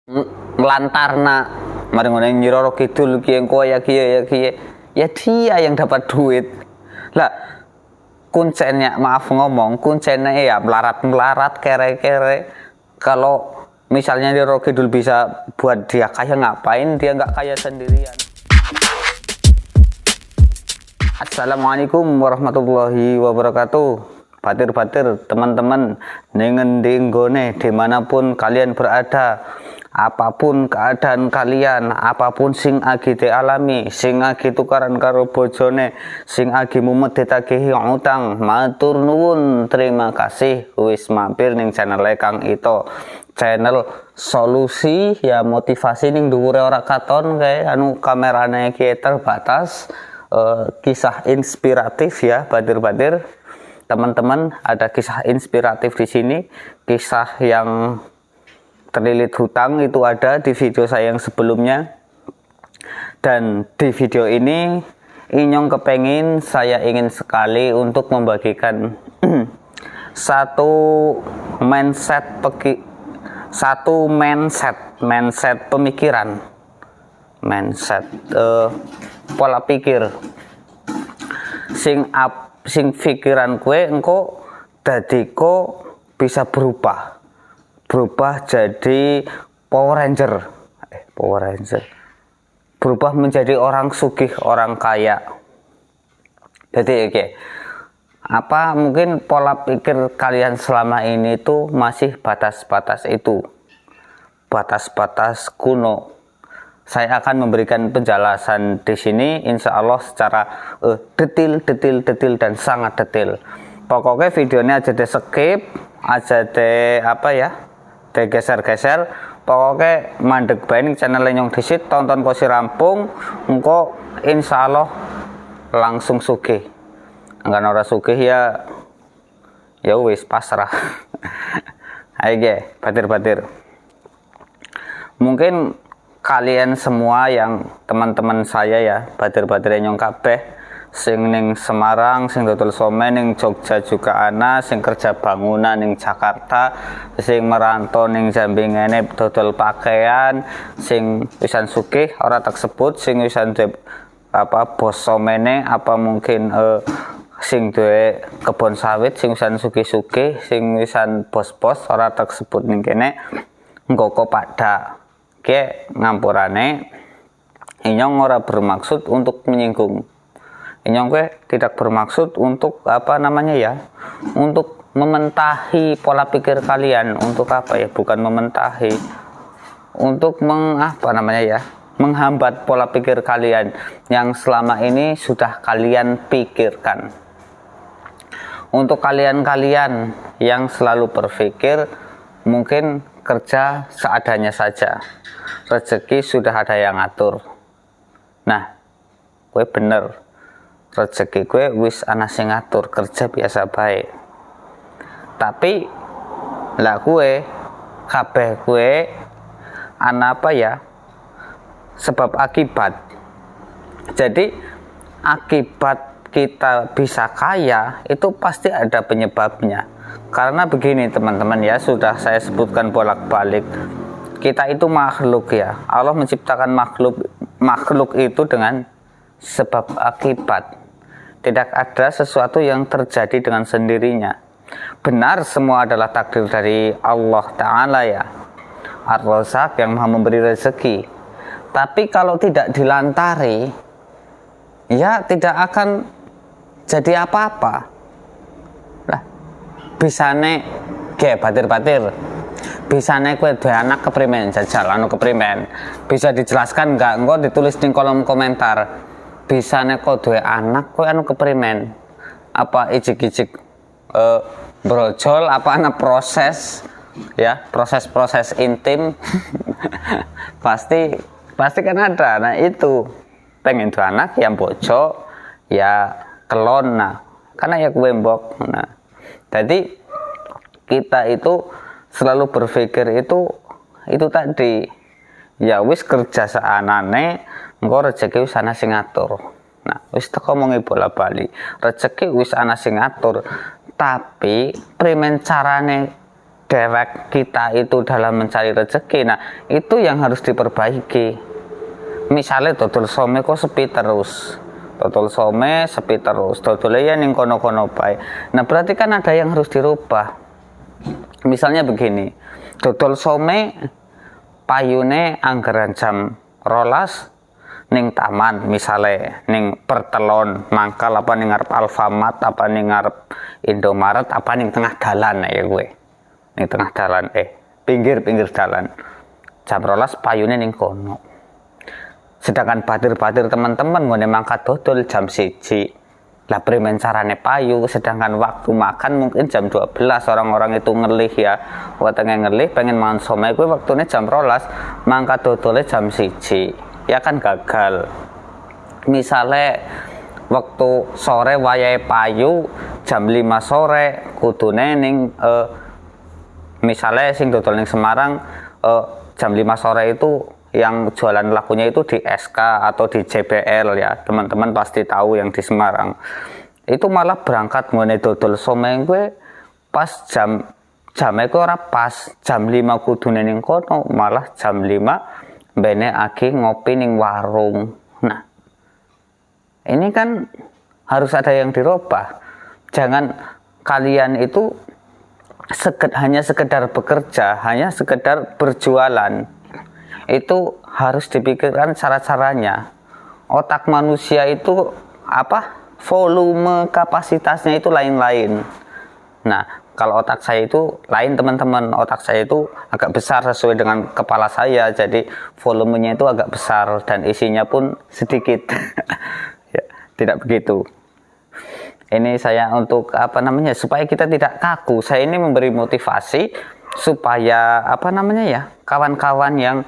ngelantarna mari ngono Nyi Roro Kidul ki engko ya dia yang dapat duit lah. Kuncennya, maaf ngomong, kuncennya ya melarat kere-kere. Kalau misalnya Nyi Roro Kidul bisa buat dia kaya, ngapain dia nggak kaya sendirian? Assalamualaikum warahmatullahi wabarakatuh. Batir-batir, teman-teman, ngendi nggone dimanapun kalian berada, apapun keadaan kalian, apapun sing agi dialami, sing agi tukaran karo bojone, sing agi mumet ditagihi utang, matur nuwun, terima kasih wis mampir ning channel Kang Ito, channel solusi ya motivasi ning dhuwure ora katon kae anu kamerane ki terbatas. Kisah inspiratif ya batir-batir. Teman-teman, ada kisah inspiratif di sini, kisah yang terlilit hutang itu ada di video saya yang sebelumnya. Dan di video ini Inyong kepengin, saya ingin sekali untuk membagikan satu mindset pemikiran, pola pikir sing pikiran kue engko dadiko bisa berubah jadi Power Ranger, berubah menjadi orang sugih, orang kaya. Jadi apa mungkin pola pikir kalian selama ini tuh masih batas-batas kuno. Saya akan memberikan penjelasan di sini, insya Allah secara detail dan sangat detail. Pokoknya videonya aja di skip, aja di geser-geser. Pokoknya mandek baik channel Nyong Disit, tonton kosi rampung, engko insya Allah langsung sugih. Enggak ora sugih ya wis pasrah. Ayo batir-batir. Mungkin kalian semua yang teman-teman saya ya, batir-batir Nyong kabeh sing ning Semarang, sing dodol somen ning Jogja juga ana, sing kerja bangunan ning Jakarta, sing merantau ning Jambi ngene dodol pakaian, sing wisan sugih ora tak sebut, sing wisan bos somene, apa mungkin sing duwe kebon sawit, sing wisan sugih-sugih, sing wisan bos-bos ora tak sebut ning kene, engko pada ngampurane Inyong ora bermaksud untuk menyinggung. Inyong tidak bermaksud untuk untuk mementahi pola pikir kalian, untuk bukan mementahi, untuk menghambat pola pikir kalian yang selama ini sudah kalian pikirkan. Untuk kalian-kalian yang selalu berpikir mungkin kerja seadanya saja, rezeki sudah ada yang ngatur. Nah, gue bener, rezeki gue wis ana sing ngatur, kerja biasa baik. Tapi lah gue kabeh gue ana sebab akibat. Jadi akibat kita bisa kaya itu pasti ada penyebabnya. Karena begini teman-teman ya, sudah saya sebutkan bolak-balik, kita itu makhluk ya. Allah menciptakan makhluk itu dengan sebab akibat. Tidak ada sesuatu yang terjadi dengan sendirinya. Benar semua adalah takdir dari Allah Ta'ala ya, Ar-Razzaq yang maha memberi rezeki. Tapi kalau tidak dilantari, ya tidak akan jadi apa-apa. Bisane batir-batir, bisane kue duwe anak keprimen, jajal anu keprimen, bisa dijelaskan enggak? Engko ditulis di kolom komentar. Bisane kok duwe anak kue anu keprimen, apa ijik-ijik brojol, apa anak proses intim. pasti kan ada. Nah itu pengen tuh anak yang bojo ya kelon, nah karena ya gue mbok. Nah jadi kita itu selalu berpikir itu tadi ya wis kerja saanane engko rezeki wis ana sing ngatur. Nah wis teko omongi bola-bali, rezeki wis ana sing ngatur. Tapi primen carane dewek kita itu dalam mencari rezeki, nah itu yang harus diperbaiki. Misalnya dodol some kok sepi terus, dodol some sepi terus, dodol ya ning kono-kono bae. Nah berarti kan ada yang harus dirubah. Misalnya begini, dodol some payune anggaran jam rolas ning taman, misalnya ning pertelon mangkal apa ning ngarep Alfamart apa ning ngarep Indomaret apa ning tengah dalan ya gue. Ning tengah dalan pinggir-pinggir dalan. Jam rolas payune ning kono. Sedangkan batir-batir teman-teman ngene mangkat dodol jam 1. Lah primen carane payu, sedangkan waktu makan mungkin jam 12 orang-orang itu ngelih ya. Wetenge ngelih pengen mangan somai kuwi waktune jam 12, mangkat dodole jam 1. Ya kan gagal. Misale waktu sore wayahe payu jam 5 sore kudune ning misalnya sing dodol ning Semarang jam 5 sore itu yang jualan lakunya itu di SK atau di JBL ya, teman-teman pasti tahu yang di Semarang. Itu malah berangkat ngene dodol somai gue pas jamnya gue ora pas, jam 5 kudune ning kono, malah jam 5 bene aki ngopi ning warung. Nah ini kan harus ada yang dirubah. Jangan kalian itu hanya sekedar bekerja, hanya sekedar berjualan. Itu harus dipikirkan cara-caranya. Otak manusia itu volume kapasitasnya itu lain-lain. Nah kalau otak saya itu lain teman-teman, otak saya itu agak besar sesuai dengan kepala saya, jadi volumenya itu agak besar dan isinya pun sedikit. Ya, tidak begitu. Ini saya untuk supaya kita tidak kaku. Saya ini memberi motivasi supaya kawan-kawan yang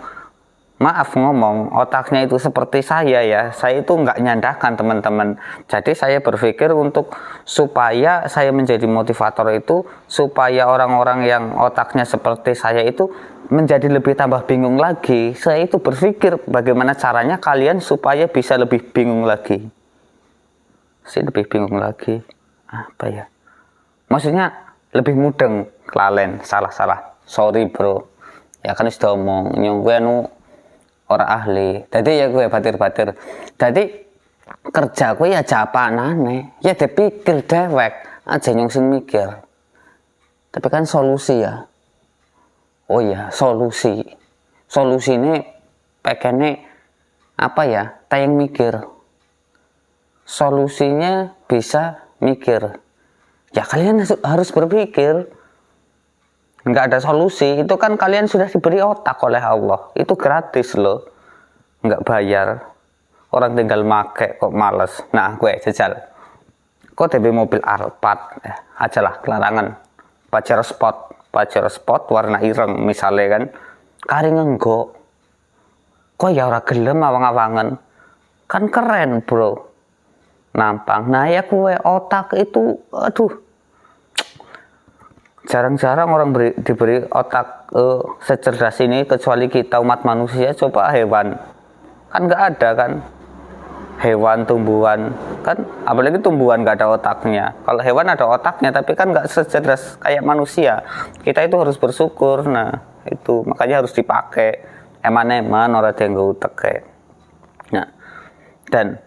maaf ngomong otaknya itu seperti saya ya. Saya itu nggak nyandakan teman-teman. Jadi saya berpikir untuk supaya saya menjadi motivator itu supaya orang-orang yang otaknya seperti saya itu menjadi lebih tambah bingung lagi. Saya itu berpikir bagaimana caranya kalian supaya bisa lebih bingung lagi. Saya lebih bingung lagi maksudnya lebih mudeng kelalen salah sorry bro ya kan sudah omong nyong gue orang ahli jadi ya gue batir jadi kerja gue ya japanane ya dipikir dewek aja nyong sing mikir tapi kan solusi ya solusi ini pengennya tayang mikir. Solusinya bisa mikir. Ya kalian harus berpikir. Nggak ada solusi, itu kan kalian sudah diberi otak oleh Allah. Itu gratis loh. Nggak bayar. Orang tinggal make kok males. Nah gue jajal. Kok TB mobil Alphard ajalah kelarangan. Pajero sport warna ireng misalnya kan. Kari ngenggo. Kok ya ora gelem awang-awangan. Kan keren bro. Nampang. Nah ya kue otak itu jarang-jarang orang diberi otak secerdas ini kecuali kita umat manusia. Coba hewan kan nggak ada kan, hewan tumbuhan kan, apalagi tumbuhan nggak ada otaknya. Kalau hewan ada otaknya tapi kan nggak secerdas kayak manusia. Kita itu harus bersyukur. Nah itu makanya harus dipakai eman-eman orang yang nggak utek. Nah dan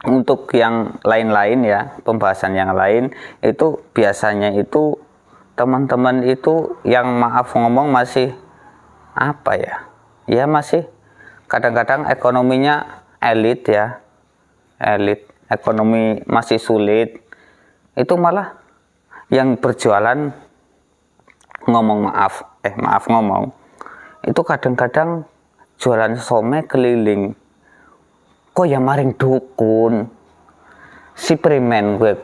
untuk yang lain-lain ya, pembahasan yang lain itu biasanya itu teman-teman itu yang maaf ngomong masih masih kadang-kadang ekonominya elit ya, ekonomi masih sulit. Itu malah yang berjualan maaf ngomong itu kadang-kadang jualan some keliling. Kok ya maring dukun si primen gue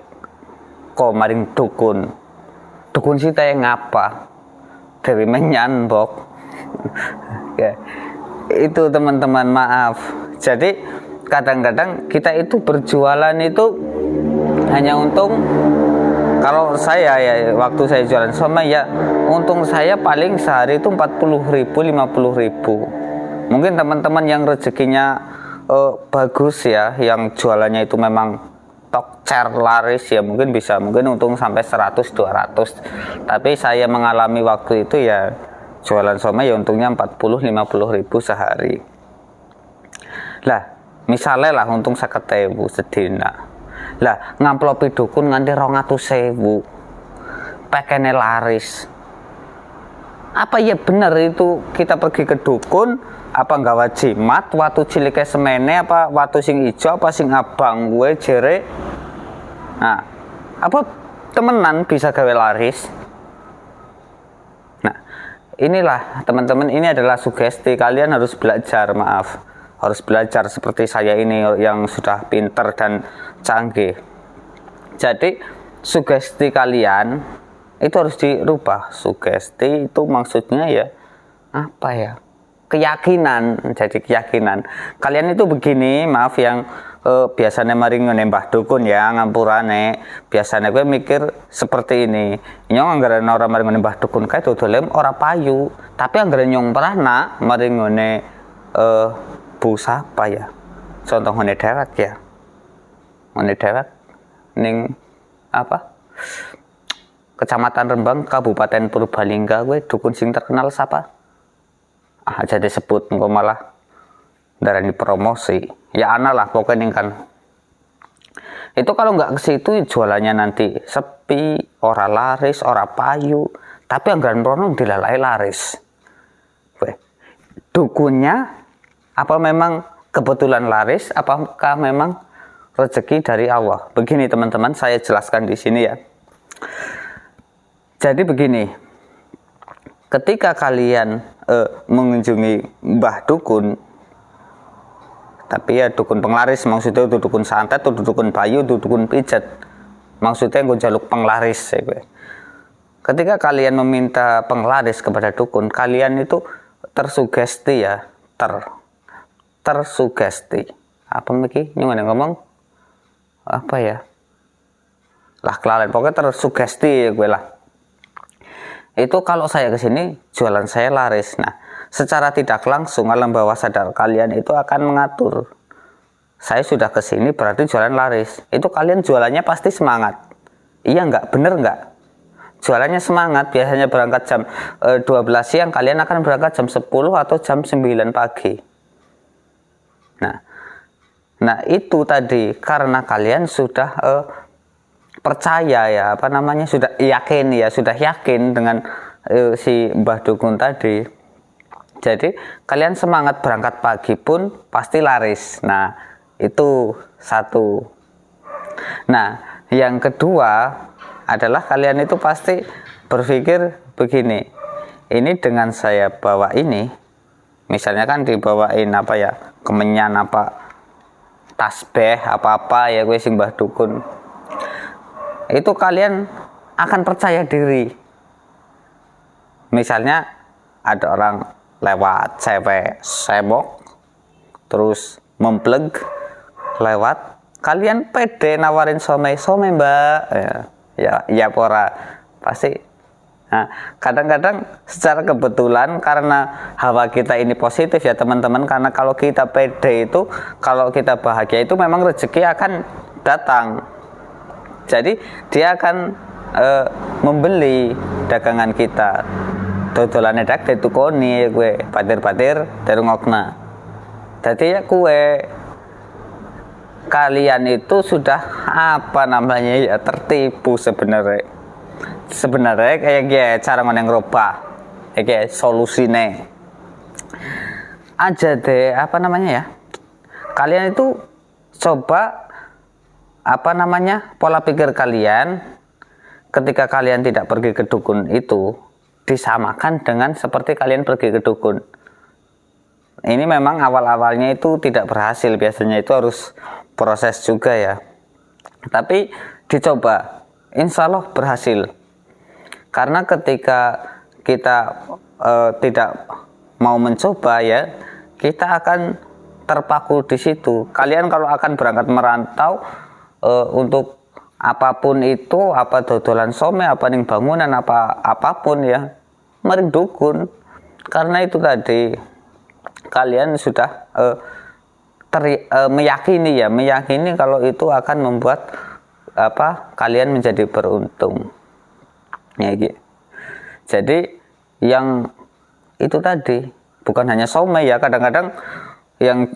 kok maring dukun sih tanya ngapa dari menyanbok. Ya, itu teman-teman maaf. Jadi kadang-kadang kita itu berjualan itu hanya untung. Kalau saya ya waktu saya jualan sama ya untung saya paling sehari itu 40.000 50.000. Mungkin teman-teman yang rezekinya bagus ya, yang jualannya itu memang stok cer laris ya mungkin untung sampai 100-200, tapi saya mengalami waktu itu ya jualan somai ya untungnya 40-50 ribu sehari lah. Misalnya lah untung 50.000 sedina lah, ngamplopi dukun nganti 200.000 pekene laris. Apa ya bener itu kita pergi ke dukun apa nggawa jimat watu cilike semene apa watu sing ijo apa sing abang gue jere, nah apa temenan bisa gawe laris? Nah inilah teman-teman, ini adalah sugesti. Kalian harus belajar, harus belajar seperti saya ini yang sudah pinter dan canggih. Jadi sugesti kalian itu harus dirubah. Sugesti itu maksudnya ya apa ya, keyakinan. Jadi keyakinan kalian itu begini, yang biasanya mari nembah dukun ya ngampurane, biasanya gue mikir seperti ini, nyong anggere ora mari nembah dukun kae dodolem ora payu, tapi anggere nyong prana mari ngene bu sapa ya, contoh ngene dewek ya, ngene dewek ning apa Kecamatan Rembang, Kabupaten Purbalingga, gue dukun sing terkenal siapa? Aja disebut, engko malah darani promosi. Ya ana lah pokoknya kan. Itu kalau nggak ke situ jualannya nanti sepi, ora laris, ora payu, tapi anggaran prono dilalai laris. Gue dukunnya apa memang kebetulan laris, apakah memang rezeki dari Allah? Begini teman-teman, saya jelaskan di sini ya. Jadi begini, ketika kalian mengunjungi mbah dukun, tapi ya dukun penglaris, maksudnya itu dukun santet, itu dukun bayu, itu dukun pijat, maksudnya gue jaluk penglaris ya. Ketika kalian meminta penglaris kepada dukun, kalian itu tersugesti ya, tersugesti. Apa miki? Nyungan ngomong apa ya? Lah kelalen, pokoknya tersugesti ya gue lah. Itu kalau saya kesini jualan saya laris. Nah, secara tidak langsung alam bawah sadar kalian itu akan mengatur. Saya sudah kesini berarti jualan laris. Itu kalian jualannya pasti semangat. Iya nggak? Bener nggak? Jualannya semangat. Biasanya berangkat jam 12 siang, kalian akan berangkat jam 10 atau jam 9 pagi. Nah itu tadi karena kalian sudah percaya ya, apa namanya, sudah yakin dengan si mbah dukun tadi. Jadi kalian semangat berangkat pagi pun pasti laris. Nah itu satu. Nah yang kedua adalah kalian itu pasti berpikir begini, ini dengan saya bawa ini, misalnya kan dibawain apa ya, kemenyan apa tasbih apa ya gue sing mbah dukun, itu kalian akan percaya diri. Misalnya ada orang lewat, cewek sebok terus mempleg lewat, kalian pede nawarin somai mbak ya pora pasti. Nah kadang-kadang secara kebetulan karena hawa kita ini positif ya teman-teman, karena kalau kita pede itu, kalau kita bahagia itu memang rezeki akan datang. Jadi dia akan membeli dagangan kita. Dodolane dak ditukoni gue patir-patir terungokna. Jadi ya kue kalian itu sudah apa namanya ya, tertipu sebenarnya kayak gini cara ngoneng robah kayak solusine aja deh, apa namanya ya, kalian itu coba apa namanya pola pikir kalian ketika kalian tidak pergi ke dukun itu disamakan dengan seperti kalian pergi ke dukun. Ini memang awal-awalnya itu tidak berhasil, biasanya itu harus proses juga ya, tapi dicoba insya Allah berhasil. Karena ketika kita tidak mau mencoba ya, kita akan terpaku di situ. Kalian kalau akan berangkat merantau untuk apapun itu, apa dodolan some, apa ning bangunan, apapun ya, mari dukun. Karena itu tadi kalian sudah meyakini kalau itu akan membuat kalian menjadi beruntung. Ya, gitu. Jadi yang itu tadi bukan hanya somai ya, kadang-kadang yang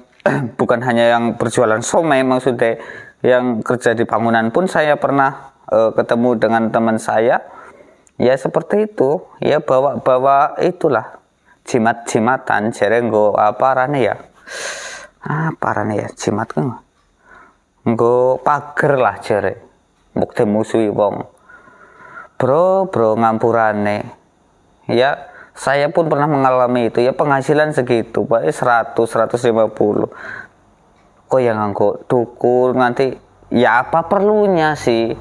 bukan hanya yang berjualan somai, maksudnya yang kerja di bangunan pun saya pernah ketemu dengan teman saya ya seperti itu ya, bawa itulah jimat-jimatan jerenggo rane ya jimat kan nggo pager lah jere mbok musuhi wong bro ngampurane ya. Saya pun pernah mengalami itu ya, penghasilan segitu Pak 100-150 kok yang nganggo dukun nanti ya, apa perlunya sih?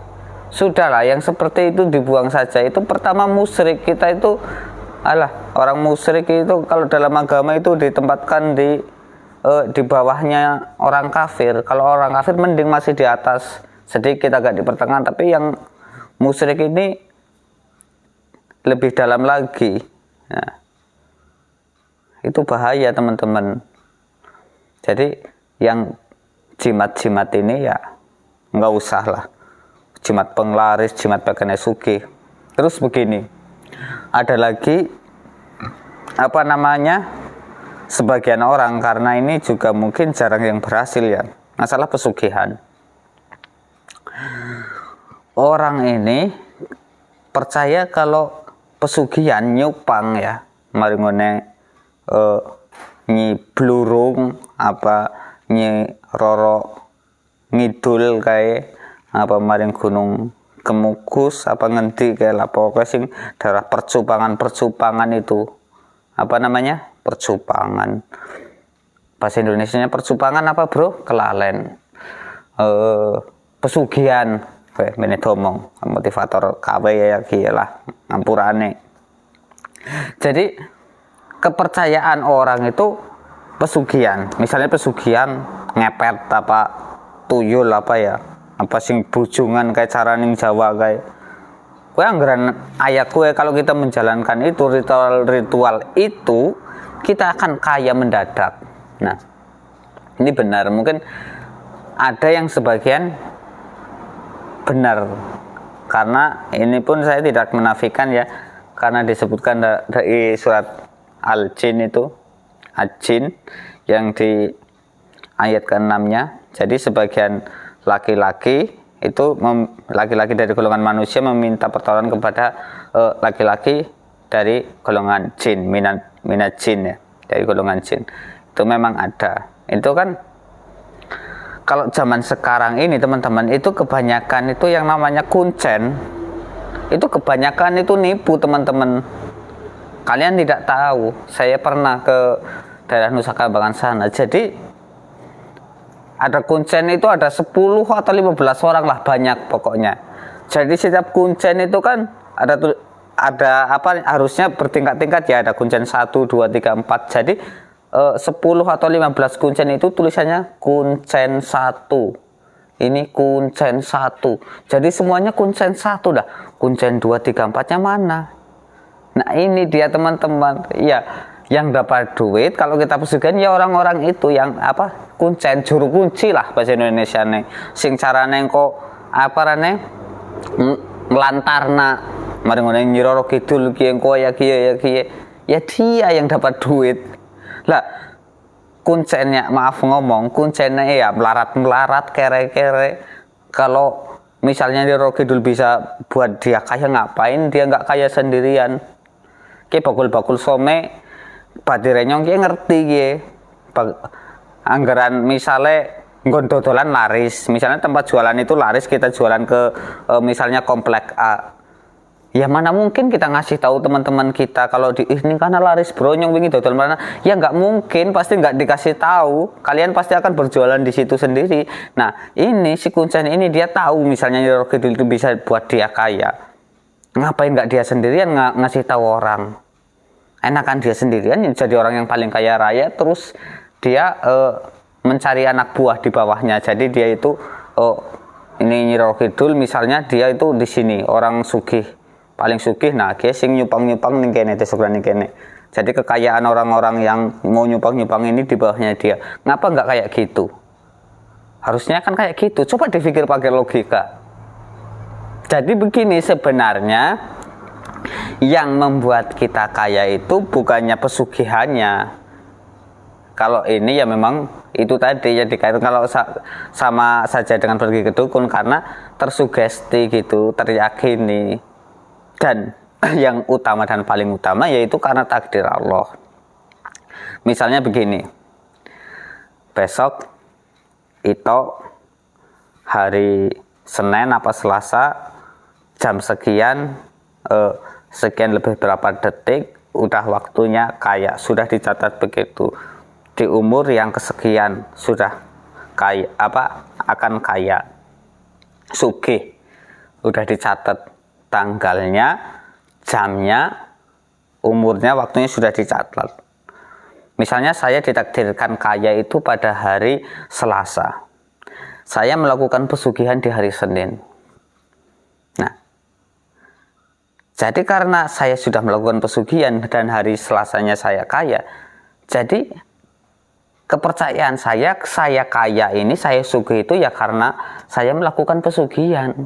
Sudahlah, yang seperti itu dibuang saja. Itu pertama musyrik. Kita itu orang musyrik itu kalau dalam agama itu ditempatkan di bawahnya orang kafir. Kalau orang kafir mending masih di atas sedikit, agak di pertengahan, tapi yang musyrik ini lebih dalam lagi. Nah, itu bahaya teman-teman. Jadi yang jimat-jimat ini ya nggak usah lah, jimat penglaris, jimat pakaian sugih. Terus begini, ada lagi sebagian orang, karena ini juga mungkin jarang yang berhasil ya, masalah pesugihan. Orang ini percaya kalau pesugihan nyupang ya, mari ngone nyi blurung nyi roro ngidul kayak maring gunung Kemukus ngendi kayak lah, pokoknya sing daerah percupangan itu percupangan, bahasa Indonesianya percupangan bro, kelalen pesugihan mene domong motivator KW ya lah ngampurane. Jadi kepercayaan orang itu pesugihan, misalnya pesugihan ngepet tuyul sing bujungan kayak cara ning Jawa kayak kue anggaran ayat kue, kalau kita menjalankan itu ritual itu kita akan kaya mendadak. Nah ini benar, mungkin ada yang sebagian benar, karena ini pun saya tidak menafikan ya, karena disebutkan dari surat Al-Jin itu Al-Jin yang di ayat ke-6-nya. Jadi sebagian laki-laki itu laki-laki dari golongan manusia meminta pertolongan kepada laki-laki dari golongan jin, minat jin ya, dari golongan jin. Itu memang ada. Itu kan kalau zaman sekarang ini teman-teman, itu kebanyakan itu yang namanya kuncen, itu kebanyakan itu nipu teman-teman. Kalian tidak tahu, saya pernah ke daerah Nusa Kambangan sana. Jadi ada kuncen itu ada 10 atau 15 orang lah, banyak pokoknya. Jadi setiap kuncen itu kan ada harusnya bertingkat-tingkat ya, ada kuncen 1, 2, 3, 4. Jadi 10 atau 15 kuncen itu tulisannya kuncen 1. Ini kuncen 1. Jadi semuanya kuncen 1 dah. Kuncen 2, 3, 4-nya mana? Nah ini dia teman-teman. Ya, yang dapat duit kalau kita pesugihan ya orang-orang itu yang kuncen, juru kunci lah bahasa Indonesia nih. Sing carane kok ngelantarna mari ngene nyiroro kidul ki engko ya dia yang dapat duit. Lah kuncennya, maaf ngomong, kuncennya ya melarat kere-kere. Kalau misalnya Nyiroro Kidul bisa buat dia kaya, ngapain dia nggak kaya sendirian? Ki bakul-bakul some badirenyong ki ngerti ki. Anggaran misalnya nggon dodolan laris, misalnya tempat jualan itu laris, kita jualan ke misalnya komplek A. Ya mana mungkin kita ngasih tahu teman-teman kita kalau ini karena laris bro nyong wingi dodol mana? Ya nggak mungkin, pasti nggak dikasih tahu. Kalian pasti akan berjualan di situ sendiri. Nah ini si kuncen ini dia tahu misalnya Nyiroro Kidul itu bisa buat dia kaya. Ngapain nggak dia sendirian ngasih tahu orang? Enakan dia sendirian jadi orang yang paling kaya raya, terus dia mencari anak buah di bawahnya. Jadi dia itu ini Nyiroro Kidul misalnya dia itu di sini orang sugih, paling sugih, nah dia sing nyupang ning kene, desokan ning kene. Jadi kekayaan orang-orang yang mau nyumbang-nyumbang ini di bawahnya dia. Ngapa nggak kayak gitu? Harusnya kan kayak gitu. Coba dipikir pakai logika. Jadi begini, sebenarnya yang membuat kita kaya itu bukannya pesugihannya. Kalau ini ya memang itu tadi ya dikaitkan kalau sama saja dengan pergi ke dukun karena tersugesti gitu, teryakini. Dan yang utama dan paling utama yaitu karena takdir Allah. Misalnya begini, besok itu hari Senin apa Selasa jam sekian sekian lebih berapa detik udah waktunya kaya, sudah dicatat begitu. Di umur yang kesekian sudah kaya akan kaya, sugih, udah dicatat tanggalnya, jamnya, umurnya, waktunya sudah dicatat. Misalnya saya ditakdirkan kaya itu pada hari Selasa, saya melakukan pesugihan di hari Senin. Nah, jadi karena saya sudah melakukan pesugihan dan hari Selasanya saya kaya, jadi kepercayaan saya kaya ini, saya sugih itu ya karena saya melakukan pesugihan.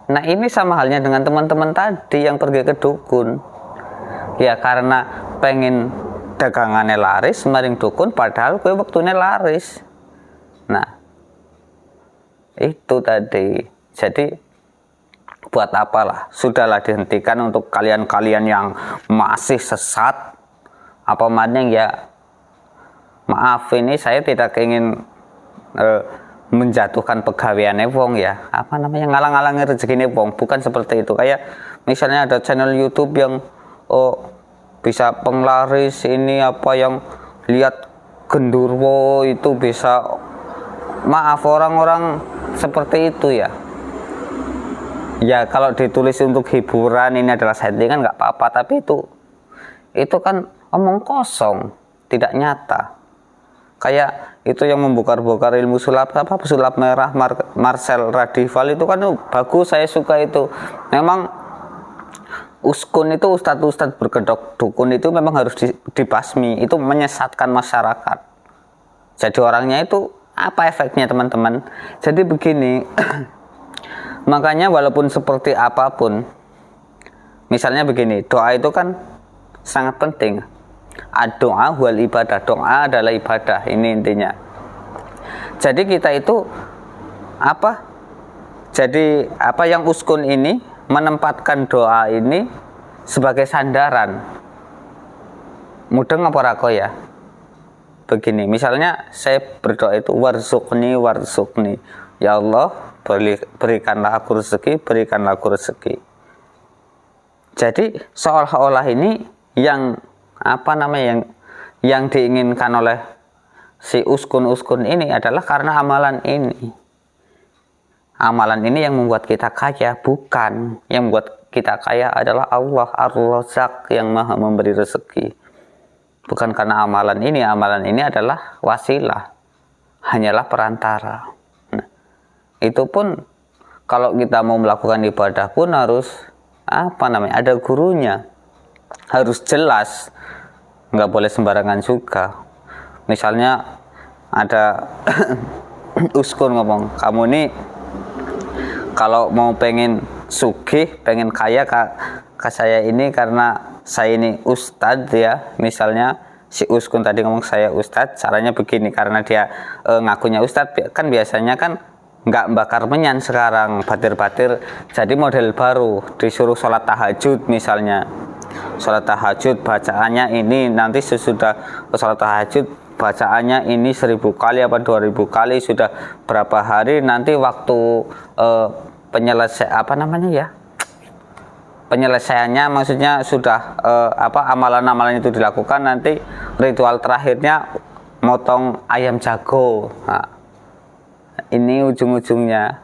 Nah ini sama halnya dengan teman-teman tadi yang pergi ke dukun. Ya karena pengen dagangannya laris, maring dukun padahal gue waktunya laris. Nah itu tadi. Jadi buat apalah, sudahlah dihentikan untuk kalian-kalian yang masih sesat. Apa maning ya, maaf ini saya tidak ingin menjatuhkan pegawaiannya wong ya, apa namanya, ngalang-alangi rezeki wong, bukan seperti itu. Kayak misalnya ada channel YouTube yang bisa penglaris ini apa, yang lihat gendurwo itu bisa, maaf orang-orang seperti itu ya. Ya kalau ditulis untuk hiburan ini adalah settingan nggak apa-apa, tapi itu kan omong kosong, tidak nyata. Kayak itu yang membongkar-bongkar ilmu sulap, sulap merah Marcel Radival itu kan bagus, saya suka itu. Memang uskun itu, ustadz-ustadz berkedok dukun itu memang harus dibasmi, itu menyesatkan masyarakat. Jadi orangnya itu apa efeknya teman-teman? Jadi begini, makanya walaupun seperti apapun, misalnya begini, doa itu kan sangat penting. Doa wal ibadah, doa adalah ibadah, ini intinya. Jadi kita itu jadi yang uskun ini menempatkan doa ini sebagai sandaran. Mudeng apa rako ya? Begini, misalnya saya berdoa itu warzuqni, ya Allah berikanlah aku rezeki, berikanlah aku rezeki. Jadi seolah-olah ini yang yang diinginkan oleh si uskun-uskun ini adalah karena amalan ini. Amalan ini yang membuat kita kaya, bukan. Yang membuat kita kaya adalah Allah Ar-Razzaq yang maha memberi rezeki. Bukan karena amalan ini adalah wasilah, hanyalah perantara. Nah, itu pun kalau kita mau melakukan ibadah pun harus ada gurunya, harus jelas. Nggak boleh sembarangan juga. Misalnya ada uskun ngomong, kamu nih kalau mau pengen sugih, pengen kaya ke saya ini karena saya ini ustadz ya. Misalnya si uskun tadi ngomong saya ustadz, caranya begini, karena dia ngakunya ustadz kan biasanya kan nggak bakar menyan sekarang, batir-batir. Jadi model baru, disuruh sholat tahajud misalnya. Sholat tahajud bacaannya ini, nanti sesudah sholat tahajud bacaannya ini 1000 kali apa 2000 kali, sudah berapa hari, nanti waktu penyelesaiannya, maksudnya sudah amalan-amalan itu dilakukan, nanti ritual terakhirnya motong ayam jago. Nah, ini ujung-ujungnya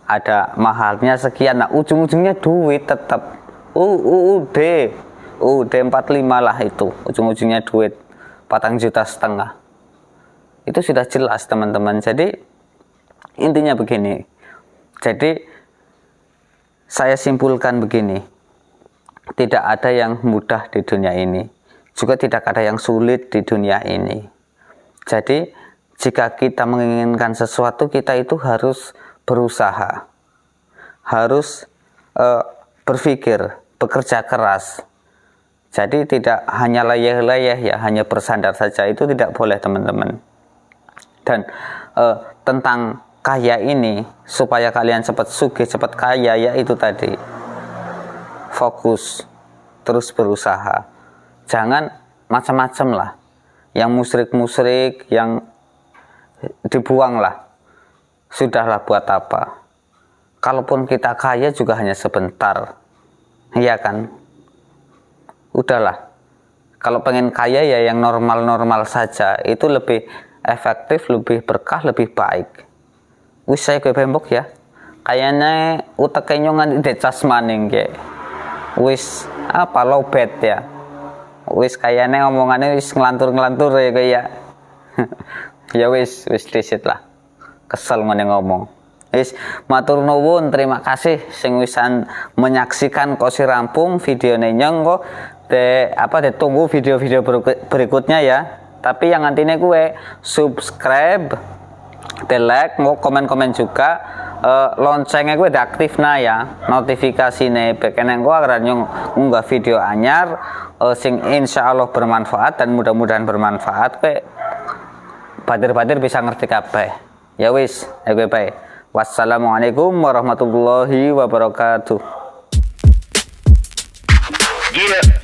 ada mahalnya sekian. Nah, ujung-ujungnya duit tetap. UUD 45 lah, itu ujung-ujungnya duit 4,5 juta. Itu sudah jelas teman-teman. Jadi intinya begini. Jadi saya simpulkan begini, tidak ada yang mudah di dunia ini. juga tidak ada yang sulit di dunia ini. Jadi jika kita menginginkan sesuatu, kita itu harus berusaha, harus berpikir, bekerja keras. Jadi tidak hanya layeh-layeh ya, hanya bersandar saja, itu tidak boleh teman-teman. Dan tentang kaya ini, supaya kalian cepat sugih, cepat kaya, ya itu tadi, fokus, terus berusaha. Jangan macam-macam lah, yang musyrik-musyrik, yang dibuang lah. Sudahlah, buat apa? Kalaupun kita kaya juga hanya sebentar, iya kan? Udahlah, kalau pengen kaya ya yang normal-normal saja, itu lebih efektif, lebih berkah, lebih baik. Wis saya gue bembok ya, kayaknya utek kenyongan di cas maning ke, wis apa lowbat ya, wis kayaknya omongannya wis ngelantur ya kayak, ya wis disit lah, kesel ngomong. Wis matur nuwun, terima kasih sing wisan menyaksikan kosi rampung video nenyong kok tunggu video-video berikutnya ya. Tapi yang nantinya gue subscribe, like, mau komen-komen juga, loncengnya gue diaktif nah ya, notifikasi nih bekenen gue agar ngunggah video anyar sing insya Allah bermanfaat dan mudah-mudahan bermanfaat gue badir-badir bisa ngerti kabeh. Ya wis, gue bye. Wassalamualaikum warahmatullahi wabarakatuh. Yeah.